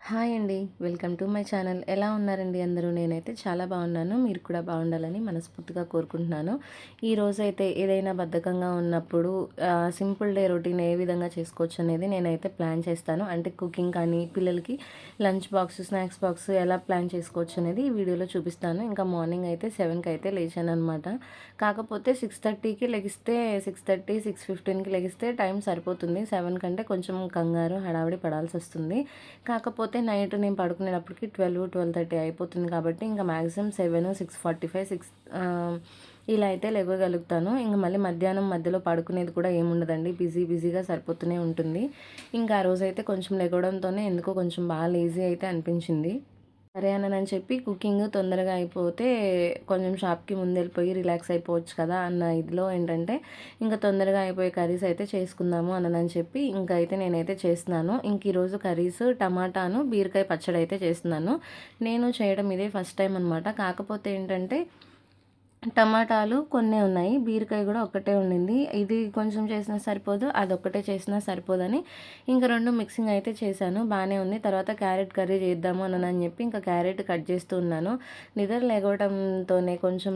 Hi అండి. Welcome to my channel. ఎలా ఉన్నారండి అందరూ? నేనైతే చాలా బాగున్నాను. మీరు కూడా బాగుండాలని మనస్ఫూర్తిగా కోరుకుంటున్నాను. ఈరోజైతే ఏదైనా బద్ధకంగా ఉన్నప్పుడు సింపుల్ డే రొటీన్ ఏ విధంగా చేసుకోవచ్చు అనేది నేనైతే ప్లాన్ చేస్తాను. అంటే కుకింగ్ కానీ, పిల్లలకి లంచ్ బాక్స్, స్నాక్స్ బాక్స్ ఎలా ప్లాన్ చేసుకోవచ్చు అనేది ఈ వీడియోలో చూపిస్తాను. ఇంకా మార్నింగ్ అయితే 7కి అయితే లేచాననమాట. కాకపోతే 6:30కి లెగిస్తే 6:30, 6:15కి లెగిస్తే టైం సరిపోతుంది. 7 కంటే కొంచెం కంగారు, హడావిడి పడాల్సి వస్తుంది. కాకపోతే నైట్ నేను పడుకునేటప్పటికి 12, 12:30 అయిపోతుంది కాబట్టి ఇంకా మ్యాక్సిమం 7, 6:45, ఇలా అయితే లేవగలుగుతాను. ఇంక మళ్ళీ మధ్యాహ్నం మధ్యలో పడుకునేది కూడా ఏముండదండి. బిజీగా సరిపోతూనే ఉంటుంది. ఇంకా ఆ రోజైతే కొంచెం లెగవడంతోనే ఎందుకో కొంచెం బాగా లేజీ అయితే అనిపించింది. సరే అనని చెప్పి కుకింగ్ తొందరగా అయిపోతే కొంచెం షాప్‌కి ముందెళ్ళిపోయి రిలాక్స్ అయిపోవచ్చు కదా అన్న ఇదిలో ఏంటంటే, ఇంకా తొందరగా అయిపోయే కర్రీస్ అయితే చేసుకుందాము అనని చెప్పి ఇంక అయితే నేనైతే చేస్తున్నాను. ఇంక ఈరోజు కర్రీస్ టమాటాను, బీరకాయ పచ్చడి అయితే చేస్తున్నాను. నేను చేయడం ఇదే ఫస్ట్ టైం అనమాట. కాకపోతే ఏంటంటే టమాటాలు కొన్నే ఉన్నాయి. బీరకాయ కూడా ఒక్కటే ఉండింది. ఇది కొంచెం చేసినా సరిపోదు, అదొక్కటే చేసినా సరిపోదని ఇంక 2 మిక్సింగ్ అయితే చేశాను. బానే ఉంది. తర్వాత క్యారెట్ కర్రీ చేద్దాము అని చెప్పి ఇంకా క్యారెట్ కట్ చేస్తూ ఉన్నాను. నిద్ర లెగవడంతోనే కొంచెం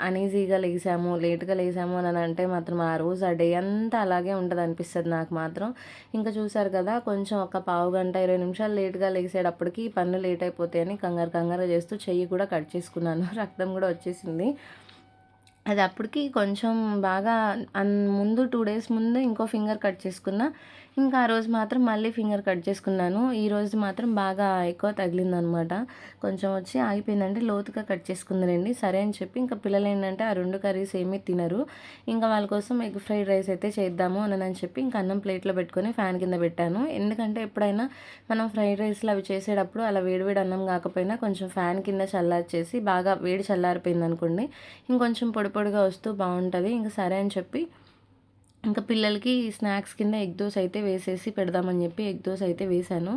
అనీజీగా లెగిసాము, లేట్‌గా లేసాము అని అంటే మాత్రం ఆ రోజు ఆ డే అంతా అలాగే ఉంటదనిపిస్తది నాకు మాత్రం. ఇంకా చూసారు కదా, కొంచెం ఒక పావుగంట, 20 నిమిషాలు లేట్‌గా లెగిసేటప్పటికి పనులు లేట్ అయిపోతాయని కంగారుగా చేస్తూ చెయ్యి కూడా కట్ చేసుకున్నాను. రక్తం కూడా వచ్చేసింది. అది అప్పటికి కొంచెం బాగా ముందు 2 డేస్ ముందు ఇంకో ఫింగర్ కట్ చేసుకున్నా. ఇంకా ఆ రోజు మాత్రం మళ్ళీ ఫింగర్ కట్ చేసుకున్నాను. ఈరోజు మాత్రం బాగా ఎక్కువ తగిలిందనమాట. కొంచెం వచ్చి ఆగిపోయిందంటే లోతుగా కట్ చేసుకుందిలెండి. సరే అని చెప్పి ఇంకా పిల్లలేంటంటే ఆ 2 కర్రీస్ ఏమీ తినరు. ఇంకా వాళ్ళ కోసం ఎగ్ ఫ్రైడ్ రైస్ అయితే చేద్దాము అని చెప్పి ఇంకా అన్నం ప్లేట్‌లో పెట్టుకొని ఫ్యాన్ కింద పెట్టాను. ఎందుకంటే ఎప్పుడైనా మనం ఫ్రైడ్ రైస్‌లు అవి చేసేటప్పుడు అలా వేడి అన్నం కాకపోయినా కొంచెం ఫ్యాన్ కింద చల్లార్చేసి బాగా వేడి చల్లారిపోయిందనుకోండి, ఇంకొంచెం పొడిగా వస్తూ బావుంటది. ఇంక సరే అని చెప్పి ఇంకా పిల్లలకి స్నాక్స్ కింద ఎగ్ దోస అయితే వేసేసి పెడదామని చెప్పి ఎగ్ దోస అయితే వేశాను.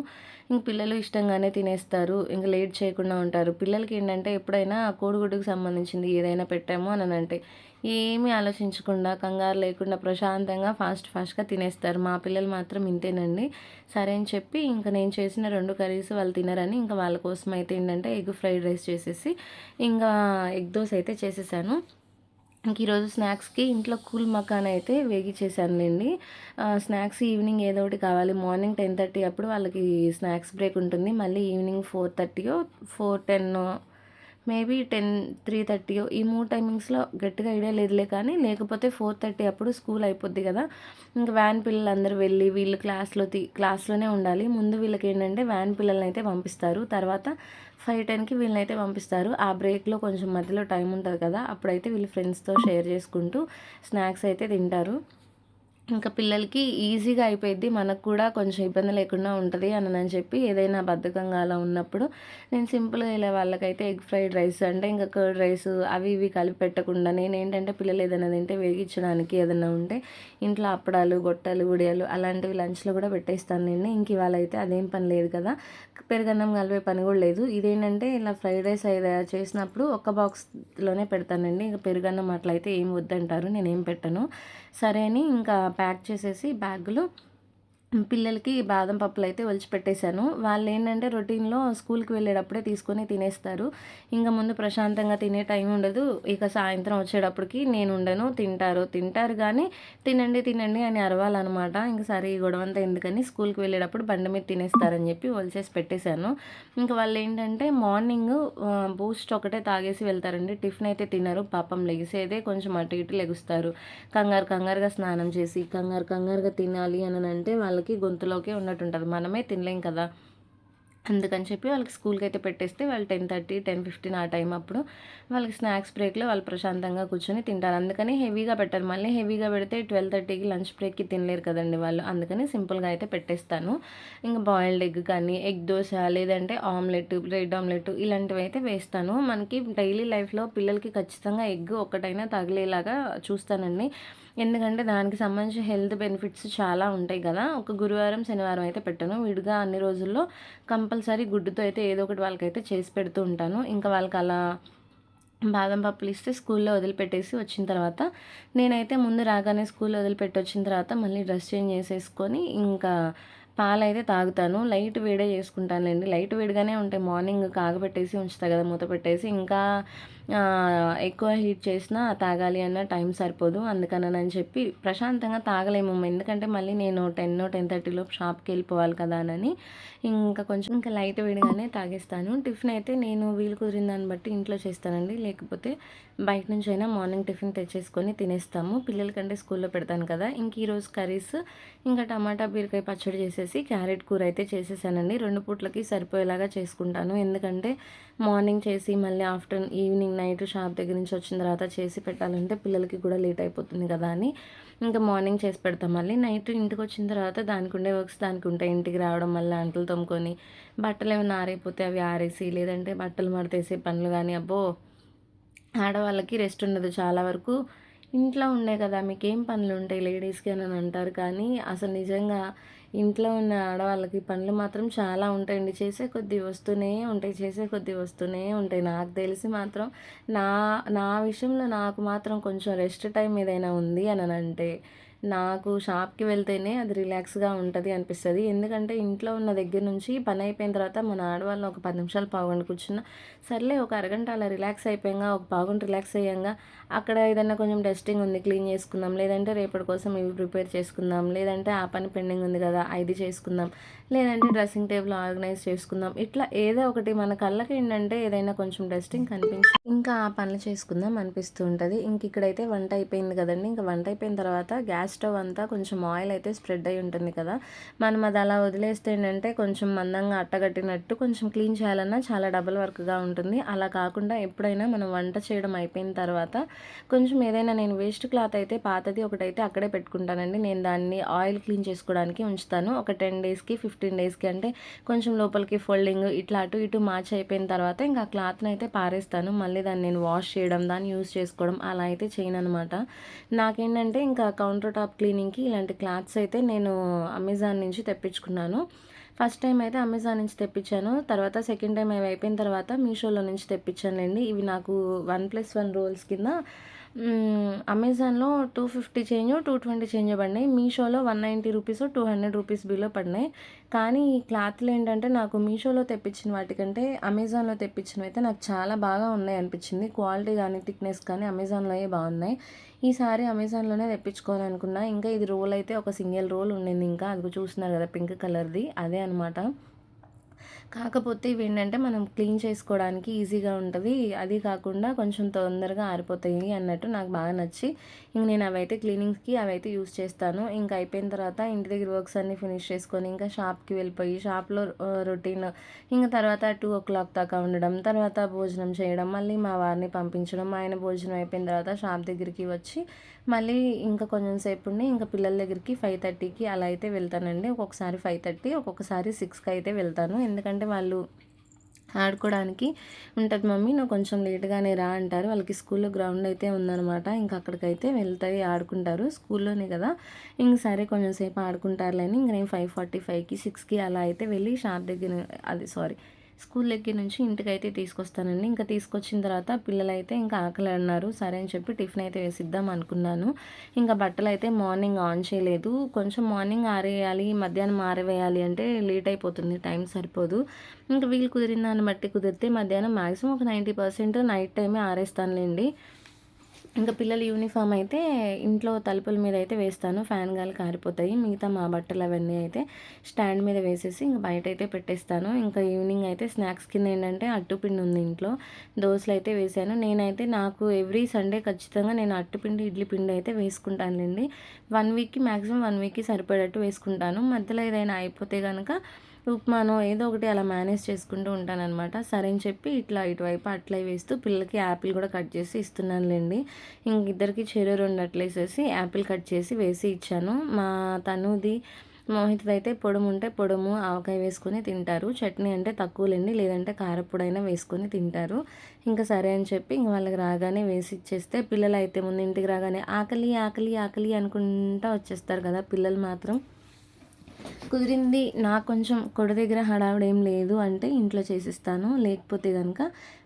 ఇంక పిల్లలు ఇష్టంగానే తినేస్తారు. ఇంక లేట్ చేయకుండా ఉంటారు. పిల్లలకి ఏంటంటే ఎప్పుడైనా కోడిగుడ్డుకు సంబంధించింది ఏదైనా పెట్టాము అంటే ఏమీ ఆలోచించకుండా, కంగారు లేకుండా ప్రశాంతంగా ఫాస్ట్‌గా తినేస్తారు. మా పిల్లలు మాత్రం ఇంతేనండి. సరే అని చెప్పి ఇంక నేను చేసిన 2 కర్రీస్ వాళ్ళు తినరని ఇంకా వాళ్ళ కోసం అయితే ఏంటంటే ఎగ్ ఫ్రైడ్ రైస్ చేసేసి ఇంకా ఎగ్ దోస అయితే చేసేసాను. ఇంక ఈరోజు స్నాక్స్‌కి ఇంట్లో కూల్ మకాన్ అయితే వేగిచ్చేసానులెండి. స్నాక్స్ ఈవినింగ్ ఏదో ఒకటి కావాలి. మార్నింగ్ 10:30 అప్పుడు వాళ్ళకి స్నాక్స్ బ్రేక్ ఉంటుంది. మళ్ళీ ఈవినింగ్ 4:30 4:10 మేబీ 3:30 ఈ 3 టైమింగ్స్‌లో గట్టిగా ఐడియా లేదులే కానీ, లేకపోతే 4:30 అప్పుడు స్కూల్ అయిపోద్ది కదా! ఇంక వ్యాన్ పిల్లలందరూ వెళ్ళి వీళ్ళు క్లాస్‌లోనే ఉండాలి. ముందు వీళ్ళకేంటంటే వ్యాన్ పిల్లలనైతే పంపిస్తారు. తర్వాత 5:10కి వీళ్ళనైతే పంపిస్తారు. ఆ బ్రేక్‌లో కొంచెం మధ్యలో టైం ఉంటది కదా! అప్పుడైతే వీళ్ళు ఫ్రెండ్స్‌తో షేర్ చేసుకుంటూ స్నాక్స్ అయితే తింటారు. ఇంకా పిల్లలకి ఈజీగా అయిపోయిద్ది. మనకు కూడా కొంచెం ఇబ్బంది లేకుండా ఉంటది అని చెప్పి ఏదైనా బద్ధకంగా అలా ఉన్నప్పుడు నేను సింపుల్‌గా ఇలా వాళ్ళకైతే ఎగ్ ఫ్రైడ్ రైస్ అంటే ఇంకా కర్డ్ రైస్ అవి ఇవి కలిపి పెట్టకుండా నేనేంటంటే పిల్లలు ఏదైనా తింటే వేగించడానికి ఏదైనా ఉంటే ఇంట్లో అప్పడాలు, గొట్టాలు, వడియాలు అలాంటివి లంచ్‌లో కూడా పెట్టేస్తానులెండి. ఇంక ఇవాళ అయితే అదేం పని లేదు కదా! పెరుగన్నం కలిపే పని కూడా లేదు. ఇదేంటంటే ఇలా ఫ్రైడ్ రైస్ చేసినప్పుడు ఒక్క బాక్స్‌లోనే పెడతానండి. ఇంక పెరుగన్నం అట్లయితే ఏం వద్దంటారు. నేనేం పెట్టను. సరే అని ఇంకా ప్యాక్ చేసేసి బ్యాగులో పిల్లలకి బాదం పప్పులైతే ఒలిచిపెట్టేశాను. వాళ్ళేంటంటే రొటీన్‌లో స్కూల్‌కి వెళ్ళేటప్పుడే తీసుకొని తినేస్తారు. ఇంక ముందు ప్రశాంతంగా తినే టైం ఉండదు. ఇక సాయంత్రం వచ్చేటప్పటికి నేనుండను. తింటారు గానీ తినండి అని అరవాలనమాట. ఇంక సరే ఈ గొడవంతా ఎందుకని స్కూల్‌కి వెళ్ళేటప్పుడు బండి మీద తినేస్తారని చెప్పి ఒలిచేసి పెట్టేశాను. ఇంక వాళ్ళేంటంటే మార్నింగు బూస్ట్ ఒకటే తాగేసి వెళ్తారండి. టిఫిన్ అయితే తినరు. పాపం లెగిసేదే కొంచెం అటు ఇటు లెగుస్తారు. కంగారుగా స్నానం చేసి కంగారుగా తినాలి అంటే వాళ్ళకి గొంతులోకే ఉన్నట్టుంటది. మనమే తినలేం కదా! అందుకని చెప్పి వాళ్ళకి స్కూల్‌కి అయితే పెట్టేస్తే వాళ్ళు 10:30, 10:15 ఆ టైం అప్పుడు వాళ్ళకి స్నాక్స్ బ్రేక్‌లో వాళ్ళు ప్రశాంతంగా కూర్చొని తింటారు. అందుకని హెవీగా పెట్టను. మళ్ళీ హెవీగా పెడితే 12:30కి లంచ్ బ్రేక్‌కి తినలేరు కదండీ వాళ్ళు. అందుకని సింపుల్‌గా అయితే పెట్టేస్తాను. ఇంక బాయిల్డ్ ఎగ్ కానీ, ఎగ్ దోస లేదంటే ఆమ్లెట్, బ్రెడ్ ఆమ్లెట్ ఇలాంటివైతే వేస్తాను. మనకి డైలీ లైఫ్‌లో పిల్లలకి ఖచ్చితంగా ఎగ్ ఒక్కటైనా తగిలేలాగా చూస్తానండి. ఎందుకంటే దానికి సంబంధించి హెల్త్ బెనిఫిట్స్ చాలా ఉంటాయి కదా! ఒక గురువారం, శనివారం అయితే పెట్టను. విడిగా అన్ని రోజుల్లో కంపల్సరీ గుడ్డుతో అయితే ఏదో ఒకటి వాళ్ళకైతే చేసి పెడుతూ ఉంటాను. ఇంకా వాళ్ళకలా బాదం పప్పులు ఇస్తే స్కూల్లో వదిలిపెట్టేసి వచ్చిన తర్వాత నేనైతే ముందు రాగానే స్కూల్లో వదిలిపెట్టి వచ్చిన తర్వాత మళ్ళీ డ్రెస్ చేంజ్ చేసేసుకొని ఇంకా పాలైతే తాగుతాను. లైట్ వేడే చేసుకుంటానులెండి. లైట్ వేడిగానే ఉంటాయి. మార్నింగ్ కాగబెట్టేసి ఉంచుతా కదా మూత పెట్టేసి. ఇంకా ఎక్కువ హీట్ చేసినా తాగాలి అన్న టైం సరిపోదు. అందుకనని చెప్పి ప్రశాంతంగా తాగలేము. ఎందుకంటే మళ్ళీ నేను 10, 10:30 లోపు షాప్‌కి వెళ్ళిపోవాలి కదా అని ఇంకా కొంచెం ఇంకా లైట్ వేడిగానే తాగేస్తాను. టిఫిన్ అయితే నేను వీలు కుదిరిన దాన్ని బట్టి ఇంట్లో చేస్తానండి. లేకపోతే బయట నుంచైనా మార్నింగ్ టిఫిన్ తెచ్చేసుకొని తినేస్తాము. పిల్లలకంటే స్కూల్‌లో పెడతాను కదా! ఇంక ఈరోజు కర్రీస్ ఇంకా టమాటా, బీరకాయ పచ్చడి చేసేసి క్యారెట్ కూర అయితే చేసేసానండి. 2 పూట్లకి సరిపోయేలాగా చేసుకుంటాను. ఎందుకంటే మార్నింగ్ చేసి మళ్ళీ ఈవినింగ్, నైట్ షాప్ దగ్గర నుంచి వచ్చిన తర్వాత చేసి పెట్టాలంటే పిల్లలకి కూడా లేట్ అయిపోతుంది కదా అని ఇంకా మార్నింగ్ చేసి పెడతాం. మళ్ళీ నైట్ ఇంటికొచ్చిన తర్వాత దానికి ఉండే వర్క్స్ దానికి ఉంటాయి. ఇంటికి రావడం, మళ్ళీ అంట్లు తోముకొని, బట్టలు ఏమైనా ఆరైపోతే అవి ఆరేసి, లేదంటే బట్టలు మడతేసే పనులు కానీ అబ్బో! ఆడవాళ్ళకి రెస్ట్ ఉండదు చాలా వరకు. ఇంట్లో ఉండే కదా మీకేం పనులుంటాయి లేడీస్‌కి అని అంటారు. కానీ అసలు నిజంగా ఇంట్లో ఉన్న ఆడవాళ్ళకి పనులు మాత్రం చాలా ఉంటాయండి. చేసే కొద్దీ వస్తూనే ఉంటాయి. చేసే కొద్దీ వస్తూనే ఉంటాయి. నాకు తెలిసి మాత్రం నా నా విషయంలో నాకు మాత్రం కొంచెం రెస్ట్ టైం ఏదైనా ఉంది అననంటే నాకు షాప్‌కి వెళ్తేనే అది రిలాక్స్‌గా ఉంటది అనిపిస్తది. ఎందుకంటే ఇంట్లో ఉన్న దగ్గర నుంచి పని అయిపోయిన తర్వాత మన ఆడవాళ్ళం ఒక 10 నిమిషాలు, పావుగంట కూర్చున్నా సర్లే ఒక అరగంట అలా రిలాక్స్ అయిపోయాంగా, ఒక పావుగంట రిలాక్స్ అయ్యాంగా, అక్కడ ఏదన్నా కొంచెం డస్టింగ్ ఉంది క్లీన్ చేసుకుందాం, లేదంటే రేపటి కోసం ఇవి ప్రిపేర్ చేసుకుందాం, లేదంటే ఆ పని పెండింగ్ ఉంది కదా ఇది చేసుకుందాం, లేదంటే డ్రెస్సింగ్ టేబుల్ ఆర్గనైజ్ చేసుకుందాం. ఇట్లా ఏదో ఒకటి మన కళ్ళకి ఏంటంటే ఏదైనా కొంచెం డస్టింగ్ కనిపించి ఇంకా ఆ పనులు చేసుకుందాం అనిపిస్తూ ఉంటుంది. ఇంక ఇక్కడైతే వంట అయిపోయింది కదండి. ఇంకా వంట అయిపోయిన తర్వాత గ్యాస్ స్టవ్ అంతా కొంచెం ఆయిల్ అయితే స్ప్రెడ్ అయి ఉంటుంది కదా, మనం అది అలా వదిలేస్తే ఏంటంటే కొంచెం మందంగా అట్టగట్టినట్టు కొంచెం క్లీన్ చేయాలన్నా చాలా డబుల్ వర్క్గా ఉంటుంది. అలా కాకుండా ఎప్పుడైనా మనం వంట చేయడం అయిపోయిన తర్వాత కొంచెం ఏదైనా నేను వేస్ట్ క్లాత్ అయితే పాతది ఒకటైతే అక్కడే పెట్టుకుంటానండి. నేను దాన్ని ఆయిల్ క్లీన్ చేసుకోవడానికి ఉంచుతాను. ఒక 10 డేస్‌కి 15 డేస్‌కి అంటే కొంచెం లోపలికి ఫోల్డింగ్ ఇట్లా అటు ఇటు మార్చి అయిపోయిన తర్వాత ఇంకా ఆ క్లాత్ని అయితే పారేస్తాను. మళ్ళీ దాన్ని నేను వాష్ చేయడం, దాన్ని యూజ్ చేసుకోవడం అలా అయితే చేయననమాట. నాకేంటంటే ఇంకా కౌంటర్ టాప్ క్లీనింగ్‌కి ఇలాంటి క్లాత్స్ అయితే నేను అమెజాన్ నుంచి తెప్పించుకున్నాను. ఫస్ట్ టైం అయితే అమెజాన్ నుంచి తెప్పించాను. తర్వాత సెకండ్ టైం అవి అయిపోయిన తర్వాత మీషోలో నుంచి తెప్పించానులెండి. ఇవి నాకు 1+1 రోల్స్ కింద అమెజాన్‌లో 250 చేంజో, 220 చేంజో పడినాయి. మీషోలో 190 రూపీసో, 200 రూపీస్ బిలో పడినాయి. కానీ ఈ క్లాత్‌లు ఏంటంటే నాకు మీషోలో తెప్పించిన వాటికంటే అమెజాన్‌లో తెప్పించినవయితే నాకు చాలా బాగా ఉన్నాయి అనిపించింది. క్వాలిటీ కానీ, థిక్‌నెస్ కానీ అమెజాన్‌లోయే బాగున్నాయి. ఈసారి అమెజాన్‌లోనే తెప్పించుకోవాలనుకున్నా. ఇంకా ఇది రోల్ అయితే ఒక సింగిల్ రోల్ ఉండింది ఇంకా. అదిగో చూస్తున్నారు కదా పింక్ కలర్‌ది అదే అనమాట. కాకపోతే ఇవేంటంటే మనం క్లీన్ చేసుకోవడానికి ఈజీగా ఉంటది. అది కాకుండా కొంచెం తొందరగా ఆరిపోతాయి అన్నట్టు నాకు బాగా నచ్చి ఇంక నేను అవైతే క్లీనింగ్స్‌కి అవైతే యూజ్ చేస్తాను. ఇంక అయిపోయిన తర్వాత ఇంటి దగ్గర వర్క్స్ అన్నీ ఫినిష్ చేసుకొని ఇంకా షాప్‌కి వెళ్ళిపోయి షాప్‌లో రొటీన్ ఇంక తర్వాత 2:00 దాకా ఉండడం, తర్వాత భోజనం చేయడం, మళ్ళీ మా వారిని పంపించడం, ఆయన భోజనం అయిపోయిన తర్వాత షాప్ దగ్గరికి వచ్చి మళ్ళీ ఇంకా కొంచెం సేపు ఉండి ఇంకా పిల్లల దగ్గరికి 5:30కి అలా అయితే వెళ్తానండి. ఒక్కొక్కసారి 5:30 ఒక్కొక్కసారి 6కి అయితే వెళ్తాను. ఎందుకంటే వాళ్ళు ఆడుకోవడానికి ఉంటది మమ్మీ నువ్వు కొంచెం లేట్‌గానే రా అంటారు. వాళ్ళకి స్కూల్‌లో గ్రౌండ్ అయితే ఉందనమాట. ఇంక అక్కడికైతే వెళ్తాయి ఆడుకుంటారు. స్కూల్లోనే కదా! ఇంక సరే కొంచెం సేపు ఆడుకుంటారులే అని ఇంక నేను 5:45కి, 6కి అలా అయితే వెళ్ళి షాప్ దగ్గర స్కూల్ దగ్గర నుంచి ఇంటికైతే తీసుకొస్తానండి. ఇంకా తీసుకొచ్చిన తర్వాత పిల్లలైతే ఇంకా ఆకలి అన్నారు. సరే అని చెప్పి టిఫిన్ అయితే వేసిద్దాం అనుకున్నాను. ఇంకా బట్టలైతే మార్నింగ్ ఆన్ చేయలేదు. కొంచెం మార్నింగ్ ఆరేయాలి, మధ్యాహ్నం ఆరవేయాలి అంటే లేట్ అయిపోతుంది. టైం సరిపోదు. ఇంక వీలు కుదిరిన దాన్ని బట్టి కుదిరితే మధ్యాహ్నం మాక్సిమం ఒక 90% నైట్ టైమే ఆరేస్తానులెండి. ఇంకా పిల్లల యూనిఫామ్ అయితే ఇంట్లో తలుపుల మీద అయితే వేస్తాను. ఫ్యాన్ గాలికి కారిపోతాయి. మిగతా మా బట్టలు అవన్నీ అయితే స్టాండ్ మీద వేసేసి ఇంక బయట అయితే పెట్టేస్తాను. ఇంకా ఈవినింగ్ అయితే స్నాక్స్ కింద ఏంటంటే అట్టుపిండి ఉంది ఇంట్లో. దోసలు అయితే వేశాను. నేనైతే నాకు ఎవ్రీ సండే ఖచ్చితంగా నేను అట్టుపిండి, ఇడ్లీ పిండి అయితే వేసుకుంటానులెండి. 1 వీక్‌కి మాక్సిమం 1 వీక్‌కి సరిపడేట్టు వేసుకుంటాను. మధ్యలో ఏదైనా అయిపోతే గనక ఉప్మానో ఏదో ఒకటి అలా మేనేజ్ చేసుకుంటూ ఉంటాననమాట. సరే అని చెప్పి ఇట్లా ఇటువైపు అట్లే వేస్తూ పిల్లలకి యాపిల్ కూడా కట్ చేసి ఇస్తున్నానులెండి. ఇంక ఇద్దరికి చెరో 2 అట్లేసేసి యాపిల్ కట్ చేసి వేసి ఇచ్చాను. మా తనుది మోహిత్‌దైతే పొడుముంటే పొడుము ఆవకాయ వేసుకొని తింటారు. చట్నీ అంటే తక్కువలెండి. లేదంటే కారప్పొడైనా వేసుకొని తింటారు. ఇంకా సరే అని చెప్పి ఇంక వాళ్ళకి రాగానే వేసి ఇచ్చేస్తే పిల్లలైతే ముందు ఇంటికి రాగానే ఆకలి, ఆకలి, ఆకలి అనుకుంటా వచ్చేస్తారు కదా పిల్లలు మాత్రం. కుదిరింది నాకు కొంచెం కొడు దగ్గర హడావిడి ఏం లేదు అంటే ఇంట్లో చేసిస్తాను. లేకపోతే గనుక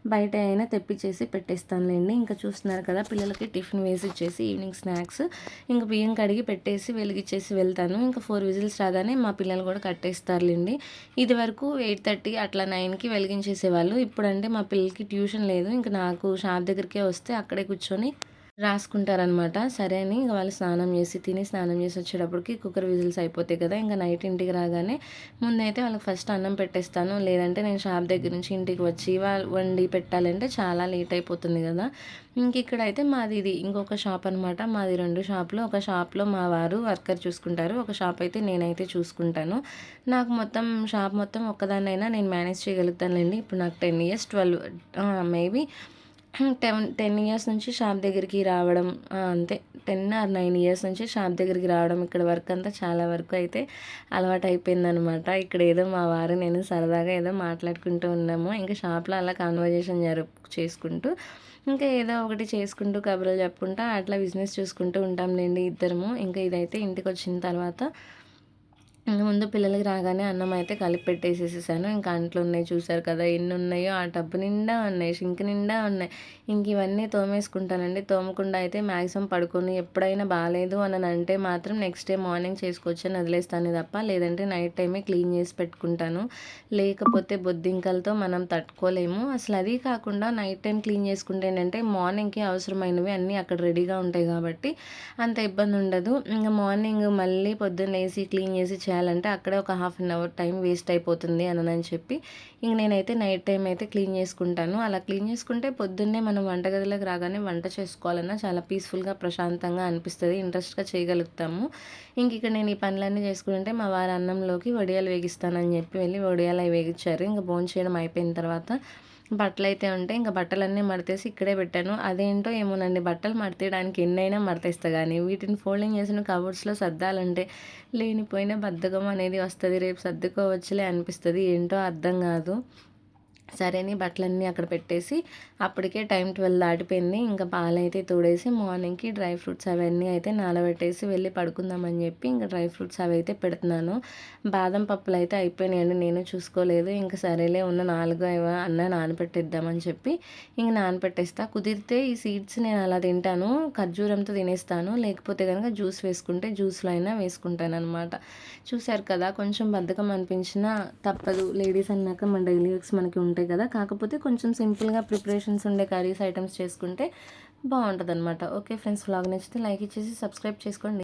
బయట అయినా తెప్పిచ్చేసి పెట్టేస్తానులేండి. ఇంకా చూస్తున్నారు కదా పిల్లలకి టిఫిన్ వేసి ఇచ్చేసి ఈవినింగ్ స్నాక్స్ ఇంక బియ్యం కడిగి పెట్టేసి వెలిగిచ్చేసి వెళ్తాను. ఇంకా 4 విజిల్స్ రాగానే మా పిల్లలు కూడా కట్టేస్తారులేండి. ఇదివరకు 8:30 అట్లా 9కి వెలిగించేసేవాళ్ళు. ఇప్పుడంటే మా పిల్లలకి ట్యూషన్ లేదు. ఇంక నాకు షాప్ దగ్గరికే వస్తే అక్కడే కూర్చొని రాసుకుంటారనమాట. సరే అని ఇంక వాళ్ళు స్నానం చేసి, తిని స్నానం చేసి వచ్చేటప్పటికి కుక్కర్ విజిల్స్ అయిపోతాయి కదా! ఇంక నైట్ ఇంటికి రాగానే ముందైతే వాళ్ళకి ఫస్ట్ అన్నం పెట్టేస్తాను. లేదంటే నేను షాప్ దగ్గర నుంచి ఇంటికి వచ్చి వండి పెట్టాలంటే చాలా లేట్ అయిపోతుంది కదా! ఇక్కడైతే మాది ఇది ఇంకొక షాప్ అనమాట. మాది 2 షాపులు. ఒక షాప్‌లో మా వారు వర్కర్ చూసుకుంటారు. ఒక షాప్ అయితే నేనైతే చూసుకుంటాను. నాకు మొత్తం షాప్ మొత్తం ఒక్కదాన్నైనా నేను మేనేజ్ చేయగలుగుతానులెండి. ఇప్పుడు నాకు 10 ఇయర్స్ 12 మేబీ 10 ఇయర్స్ నుంచి షాప్ దగ్గరికి రావడం అంతే 10 ఆర్ 9 ఇయర్స్ నుంచి షాప్ దగ్గరికి రావడం ఇక్కడ వర్క్ అంతా చాలా వరకు అయితే అలవాటయిపోయిందనమాట. ఇక్కడ ఏదో మా వారు నేను సరదాగా ఏదో మాట్లాడుకుంటూ ఉన్నాము. ఇంకా షాప్‌లో అలా కాన్వర్జేషన్ చేసుకుంటూ ఇంకా ఏదో ఒకటి చేసుకుంటూ కబుర్లు చెప్పుకుంటా అట్లా బిజినెస్ చూసుకుంటూ ఉంటాంలేండి ఇద్దరము. ఇంకా ఇదైతే ఇంటికొచ్చిన తర్వాత ముందు పిల్లలకి రాగానే అన్నం అయితే కలిపి పెట్టేసేసేసాను. ఇంకా అంట్లున్నాయి చూసారు కదా! ఎన్నున్నాయో ఆ టబ్బు నిండా ఉన్నాయి. సింక్ నిండా ఉన్నాయి. ఇవన్నీ తోమేసుకుంటానండి. తోమకుండా అయితే మ్యాక్సిమం పడుకొని ఎప్పుడైనా బాలేదు అంటే మాత్రం నెక్స్ట్ డే మార్నింగ్ చేసుకోవచ్చని వదిలేస్తానే తప్ప లేదంటే నైట్ టైమే క్లీన్ చేసి పెట్టుకుంటాను. లేకపోతే బొద్దింకలతో మనం తట్టుకోలేము. అసలు అది కాకుండా నైట్ టైం క్లీన్ చేసుకుంటే ఏంటంటే మార్నింగ్‌కి అవసరమైనవి అన్నీ అక్కడ రెడీగా ఉంటాయి కాబట్టి అంత ఇబ్బంది ఉండదు. ఇంక మార్నింగ్ మళ్ళీ పొద్దున్న లేసి క్లీన్ చేసి చేయాలంటే అక్కడే ఒక half an hour time waste అయిపోతుంది అని చెప్పి ఇంక నేనైతే నైట్ టైం అయితే క్లీన్ చేసుకుంటాను. అలా క్లీన్ చేసుకుంటే పొద్దున్నే మనం వంటగదిలోకి రాగానే వంట చేసుకోవాలన్నా చాలా పీస్ఫుల్గా ప్రశాంతంగా అనిపిస్తుంది. ఇంట్రెస్ట్గా చేయగలుగుతాము. ఇక్కడ నేను ఈ పనులన్నీ చేసుకుంటే మా వారు అన్నంలోకి వడియాలు వేగిస్తానని చెప్పి వెళ్ళి వడియాలు అవి వేగించారు. ఇంకా భోంచేయడం అయిపోయిన తర్వాత బట్టలైతే ఉంటే ఇంక బట్టలన్నీ మడతేసి ఇక్కడే పెట్టాను. అదేంటో ఏమోనండి బట్టలు మడతేయడానికి ఎన్నైనా మడతేస్తా గానీ వీటిని ఫోల్డింగ్ చేసిన కబోర్డ్స్‌లో సర్దాలంటే లేనిపోయిన బద్ధకం అనేది వస్తది. రేపు సర్దుకోవచ్చులే అనిపిస్తది. ఏంటో అర్థం కాదు. సరే అని బట్టలన్నీ అక్కడ పెట్టేసి అప్పటికే టైం 12 దాటిపోయింది. ఇంకా పాలైతే తోడేసి మార్నింగ్‌కి డ్రై ఫ్రూట్స్ అవన్నీ అయితే నానబెట్టేసి వెళ్ళి పడుకుందామని చెప్పి ఇంకా డ్రై ఫ్రూట్స్ అవి అయితే పెడుతున్నాను. బాదం పప్పులు అయితే అయిపోయినాయండి. నేను చూసుకోలేదు. ఇంక సరేలే ఉన్న 4 అన్నా నానబెట్టేద్దామని చెప్పి నానబెట్టేస్తా. కుదిరితే ఈ సీడ్స్ నేను అలా తింటాను. ఖర్జూరంతో తినేస్తాను. లేకపోతే గనుక జ్యూస్ వేసుకుంటే జ్యూస్‌లో అయినా వేసుకుంటాననమాట. చూసారు కదా! కొంచెం బద్ధకం అనిపించినా తప్పదు. లేడీస్ అన్నాక మన డైలీ వర్క్స్ మనకి ఉంటాయి కదా! కాకపోతే కొంచెం సింపుల్‌గా ప్రిపరేషన్స్ ఉండే కర్రీస్ ఐటెమ్స్ చేసుకుంటే బావుంటదనమాట. ఓకే ఫ్రెండ్స్, వ్లాగ్ నచ్చితే లైక్ ఇచ్చేసి సబ్స్క్రైబ్ చేసుకోండి.